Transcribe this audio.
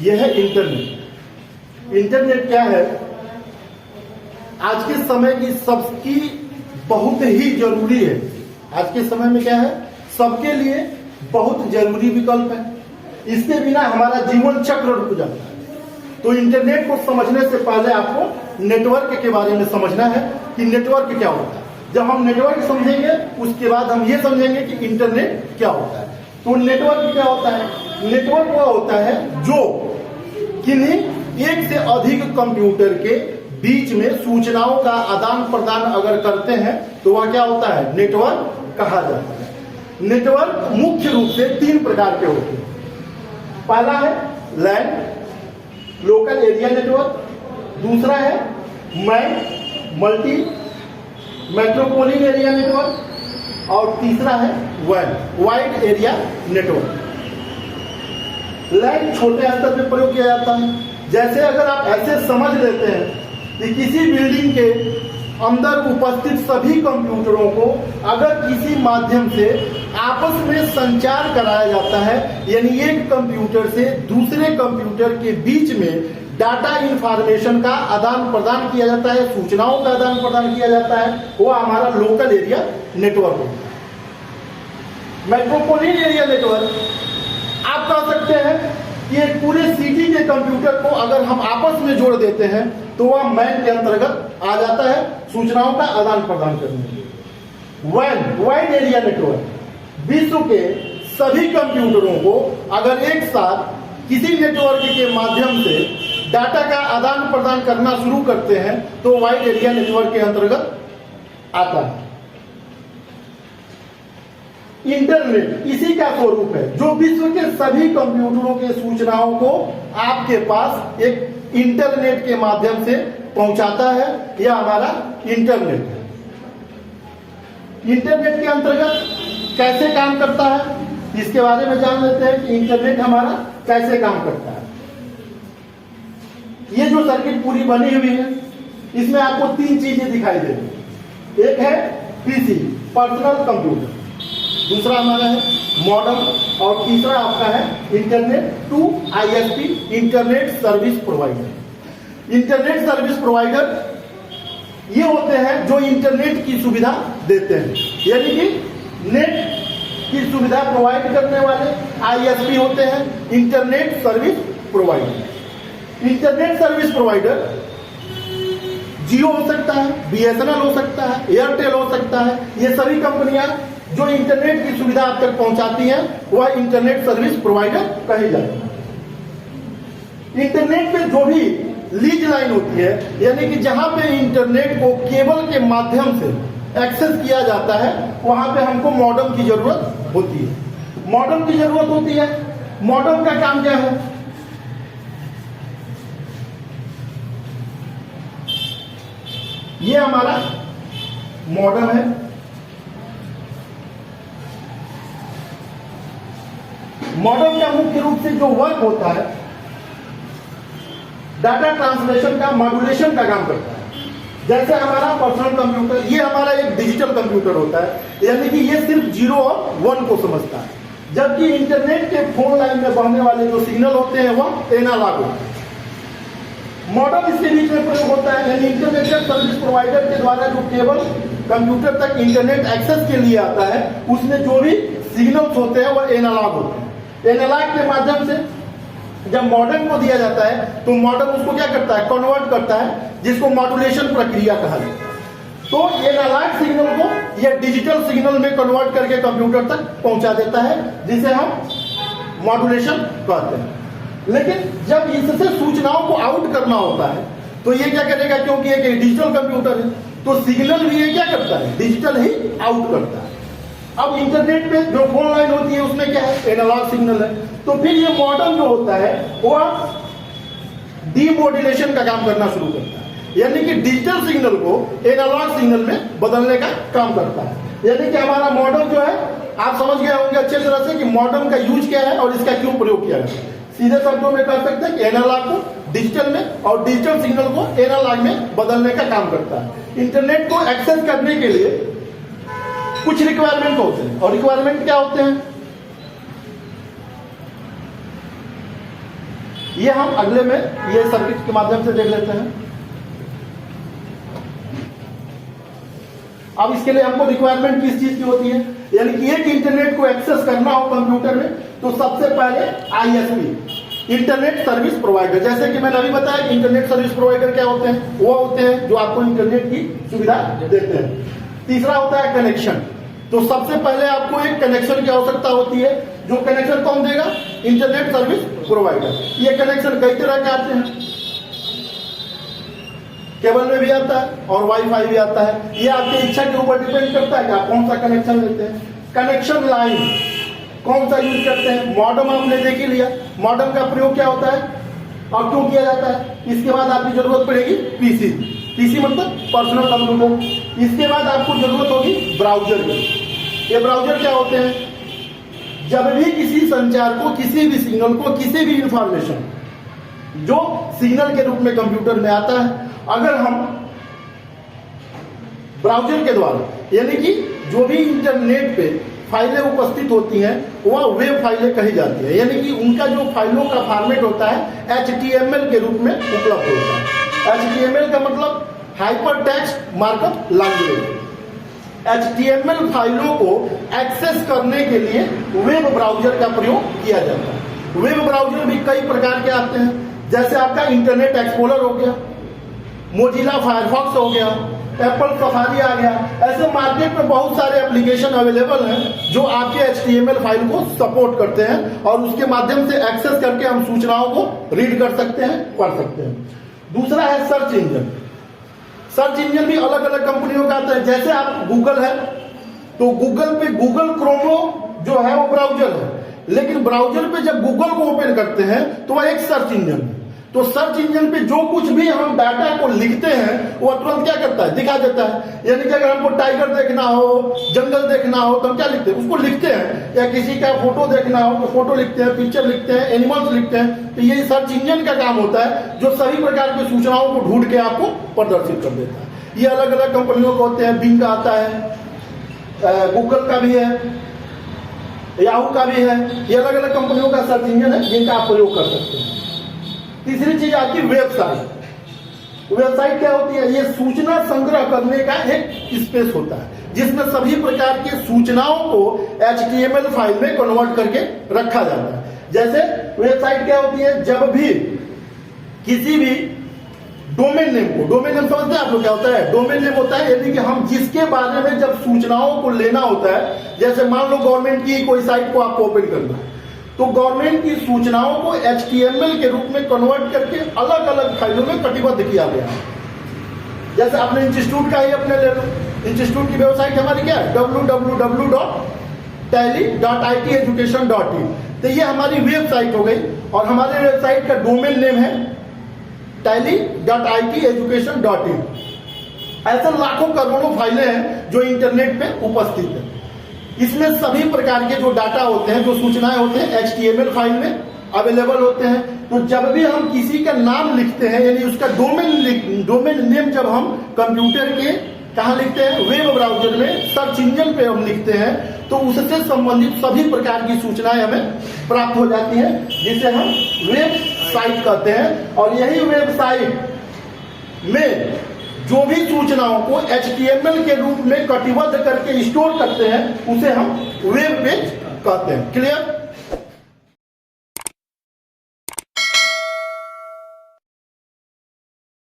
यह है internet. Internet क्या है? आज के समय की सबकी बहुत ही जरूरी है। आज के समय में क्या है? सबके लिए बहुत जरूरी विकल्प है। इसके बिना हमारा जीवन चक्र रुक जाता है। तो इंटरनेट को समझने से पहले आपको नेटवर्क के बारे में समझना है कि नेटवर्क क्या होता है। जब हम नेटवर्क समझेंगे उसके बाद हम ये समझेंगे कि इंटरनेट क्या होता है। तो नेटवर्क क्या होता है? नेटवर्क वह होता है जो किन्हीं एक से अधिक कंप्यूटर के बीच में सूचनाओं का आदान प्रदान अगर करते हैं तो वह क्या होता है? नेटवर्क कहा जाता है। नेटवर्क मुख्य रूप से 3 प्रकार के होते हैं। पहला है लैन, लोकल एरिया नेटवर्क। दूसरा है मैन, मल्टी मेट्रोपोलिन एरिया नेटवर्क। और तीसरा है वैन, वाइड एरिया नेटवर्क। लैन छोटे स्तर पर प्रयोग किया जाता है। जैसे अगर आप ऐसे समझ लेते हैं कि किसी बिल्डिंग के अंदर उपस्थित सभी कंप्यूटरों को अगर किसी माध्यम से आपस में संचार कराया जाता है, यानी एक कंप्यूटर से दूसरे कंप्यूटर के बीच में डाटा इंफॉर्मेशन का आदान प्रदान किया जाता है, सूचनाओं का आदान प्रदान किया जाता है, वो हमारा लोकल एरिया नेटवर्क होता है। मेट्रोपोलिन एरिया नेटवर्क आप कह सकते हैं कि एक पूरे सिटी के कंप्यूटर को अगर हम आपस में जोड़ देते हैं तो वह मैन के अंतर्गत आ जाता है, सूचनाओं का आदान प्रदान करने के लिए। वैन, वाइड एरिया नेटवर्क, विश्व के सभी कंप्यूटरों को अगर एक साथ किसी नेटवर्क के माध्यम से डाटा का आदान प्रदान करना शुरू करते हैं तो वाइड एरिया नेटवर्क के अंतर्गत आता है। इंटरनेट इसी का स्वरूप है जो विश्व के सभी कंप्यूटरों के सूचनाओं को आपके पास एक इंटरनेट के माध्यम से पहुंचाता है। यह हमारा इंटरनेट है। इंटरनेट के अंतर्गत कैसे काम करता है इसके बारे में जान लेते हैं कि इंटरनेट हमारा कैसे काम करता है। ये जो सर्किट पूरी बनी हुई है इसमें आपको 3 चीजें दिखाई देंगी। एक है पीसी, पर्सनल कंप्यूटर। दूसरा हमारा है मॉडम। और तीसरा आपका है internet to ISP, internet service provider. Internet service provider ये होते हैं जो इंटरनेट की सुविधा देते हैं, यानी कि नेट की सुविधा प्रोवाइड करने वाले आईएसपी होते हैं internet service provider. Internet service provider Jio हो सकता है, बीएसएनएल हो सकता है, एयरटेल हो सकता है। ये सभी कंपनियां जो इंटरनेट की सुविधा आप तक पहुंचाती हैं वह इंटरनेट सर्विस प्रोवाइडर कही जाती है। इंटरनेट पे जो भी लीज लाइन होती है, यानी कि जहां पे इंटरनेट को केबल के माध्यम से एक्सेस किया जाता है, वहां पे हमको मॉडम की जरूरत होती है। मॉडम की जरूरत होती है। मॉडम का काम क्या है? ये हमारा मॉडम है। मॉडम का मुख्य रूप से जो वर्क होता है डाटा ट्रांसलेशन का, मॉड्यूलेशन का काम करता है। जैसे हमारा पर्सनल कंप्यूटर, ये हमारा एक डिजिटल कंप्यूटर होता है, यानी कि ये सिर्फ 0 और 1 को समझता है, जबकि इंटरनेट के फोन लाइन में बहने वाले जो सिग्नल होते हैं वह एनालॉग होते हैं। मॉडम इसके बीच में प्रयोग होता है, यानी इंटरनेट सर्विस प्रोवाइडर के द्वारा जो केबल कंप्यूटर तक इंटरनेट एक्सेस के लिए आता है उसमें जो भी सिग्नल्स होते हैं वह एनालॉग होते हैं। एनालॉग के माध्यम से जब मॉडम को दिया जाता है तो मॉडम उसको क्या करता है? कन्वर्ट करता है, जिसको मॉड्यूलेशन प्रक्रिया कहा जाता है। तो एनालॉग सिग्नल को यह डिजिटल सिग्नल में कन्वर्ट करके कंप्यूटर तक पहुंचा देता है, जिसे हम मॉड्यूलेशन कहते हैं। लेकिन जब इससे सूचनाओं को आउट करना होता है तो ये क्या करेगा? क्योंकि एक डिजिटल कंप्यूटर है तो सिग्नल भी ये क्या करता है? डिजिटल ही आउट करता है। अब इंटरनेट पे जो फोन लाइन होती है उसमें क्या है? एनालॉग सिग्नल है। तो फिर ये मॉडम जो होता है वह डीमॉड्यूलेशन का काम करना शुरू करता है, यानी कि डिजिटल सिग्नल को एनालॉग सिग्नल में बदलने का काम करता है। यानी कि हमारा मॉडम जो है, आप समझ गए होंगे अच्छे तरह से कि मॉडम का यूज क्या है और इसका क्यों प्रयोग किया जाता है। सीधे शब्दों में कह सकते हैं कि एनालॉग को डिजिटल में और डिजिटल सिग्नल को एनालॉग में बदलने का काम करता है। इंटरनेट को एक्सेस करने के लिए कुछ रिक्वायरमेंट होते हैं, और रिक्वायरमेंट क्या होते हैं? ये हम अगले में ये सर्किट के माध्यम से देख लेते हैं। अब इसके लिए हमको रिक्वायरमेंट किस चीज की होती है, यानी कि एक इंटरनेट को एक्सेस करना हो कंप्यूटर में तो सबसे पहले आईएसपी, इंटरनेट सर्विस प्रोवाइडर। जैसे कि मैंने अभी बताया इंटरनेट सर्विस प्रोवाइडर क्या होते हैं, वो होते हैं जो आपको इंटरनेट की सुविधा देते हैं। तीसरा होता है कनेक्शन। तो सबसे पहले आपको एक कनेक्शन की आवश्यकता होती है, जो कनेक्शन कौन देगा, इंटरनेट सर्विस प्रोवाइडर। ये कनेक्शन कई तरह के आते हैं, केबल में भी आता है और वाईफाई भी आता है। ये आपकी इच्छा के ऊपर डिपेंड करता है कि आप कौन सा कनेक्शन लेते हैं। कनेक्शन लाइन कौन सा यूज करते हैं, मॉडेम आपने देख ही लिया, मॉडेम का प्रयोग क्या होता है और क्यों किया जाता है। इसके बाद आपकी जरूरत पड़ेगी पीसी, पीसी मतलब पर्सनल कंप्यूटर। इसके बाद आपको जरूरत होगी ब्राउजर की। ये ब्राउजर क्या होते हैं, जब भी किसी संचार को, किसी भी सिग्नल को, किसी भी इंफॉर्मेशन जो सिग्नल के रूप में कंप्यूटर में आता है, अगर हम ब्राउजर के द्वारा, यानी कि जो भी इंटरनेट पे फाइलें उपस्थित होती हैं वह वेब फाइलें कही जाती है, यानी कि उनका जो फाइलों का फॉर्मेट होता है HTML के रूप में उपलब्ध होता है। HTML का मतलब hyper text markup language. HTML फाइलों को एक्सेस करने के लिए वेब ब्राउजर का प्रयोग किया जाता है। वेब ब्राउजर भी कई प्रकार के आते हैं, जैसे आपका इंटरनेट एक्सप्लोरर हो गया, मोजिला फायरफॉक्स हो गया, एप्पल सफारी आ गया। ऐसे मार्केट में बहुत सारे एप्लीकेशन अवेलेबल हैं जो आपके HTML फाइल को सपोर्ट करते हैं और उसके माध्यम से एक्सेस करके हम सूचनाओं को रीड कर सकते हैं, पढ़ सकते हैं। दूसरा है सर्च इंजन। सर्च इंजन भी अलग अलग कंपनियों का आता है। जैसे आप गूगल है तो गूगल पे गूगल क्रोमो जो है वो ब्राउजर है, लेकिन ब्राउजर पे जब गूगल को ओपन करते हैं तो वह एक सर्च इंजन है। तो सर्च इंजन पे जो कुछ भी हम डाटा को लिखते हैं वो तुरंत क्या करता है, दिखा देता है। यानी कि अगर हमको टाइगर देखना हो, जंगल देखना हो तो हम क्या लिखते हैं, उसको लिखते हैं। या किसी का फोटो देखना हो तो फोटो लिखते हैं, पिक्चर लिखते हैं, एनिमल्स लिखते हैं। तो ये सर्च इंजन का काम होता है जो सभी प्रकार की सूचनाओं को ढूंढ के आपको प्रदर्शित कर देता है। ये अलग अलग कंपनियों के होते हैं, बिंग का आता है, गूगल का भी है, याहू का भी है। ये अलग अलग कंपनियों का सर्च इंजन है जिनका आप प्रयोग कर सकते हैं। तीसरी चीज आती है वेबसाइट। वेबसाइट क्या होती है, ये सूचना संग्रह करने का एक स्पेस होता है जिसमें सभी प्रकार की सूचनाओं को HTML फाइल में कन्वर्ट करके रखा जाता है। जैसे वेबसाइट क्या होती है, जब भी किसी भी डोमेन नेम को, डोमेन नेम समझते हैं आप लोग क्या होता है, डोमेन नेम होता है यानी कि हम जिसके बारे में जब सूचनाओं को लेना होता है, जैसे मान लो गवर्नमेंट की कोई साइट को आपको ओपन करना है तो गवर्नमेंट की सूचनाओं को HTML के रूप में कन्वर्ट करके अलग अलग फाइलों में कटिबद्ध किया गया है। जैसे आपने इंस्टीट्यूट का ही अपने ले लो, इंस्टीट्यूट की वेबसाइट हमारी क्या है, www.tally.iteducation.in। तो ये हमारी वेबसाइट हो गई और हमारे वेबसाइट का डोमेन नेम है tally.iteducation.in। ऐसे लाखों करोड़ों फाइलें हैं जो इंटरनेट पे उपस्थित है। इसमें सभी प्रकार के जो डाटा होते हैं, जो सूचनाएं होते हैं HTML फाइल में अवेलेबल होते हैं। तो जब भी हम किसी का नाम लिखते हैं, यानी उसका डोमेन नेम जब हम कंप्यूटर के कहाँ लिखते हैं, वेब ब्राउजर में सर्च इंजन पे हम लिखते हैं, तो उससे संबंधित सभी प्रकार की सूचनाएं हमें प्राप्त हो जाती हैं, जिसे हम वेबसाइट कहते हैं। और यही वेबसाइट में जो भी सूचनाओं को HTML के रूप में कटिबद्ध करके स्टोर करते हैं उसे हम वेब पेज कहते हैं। क्लियर।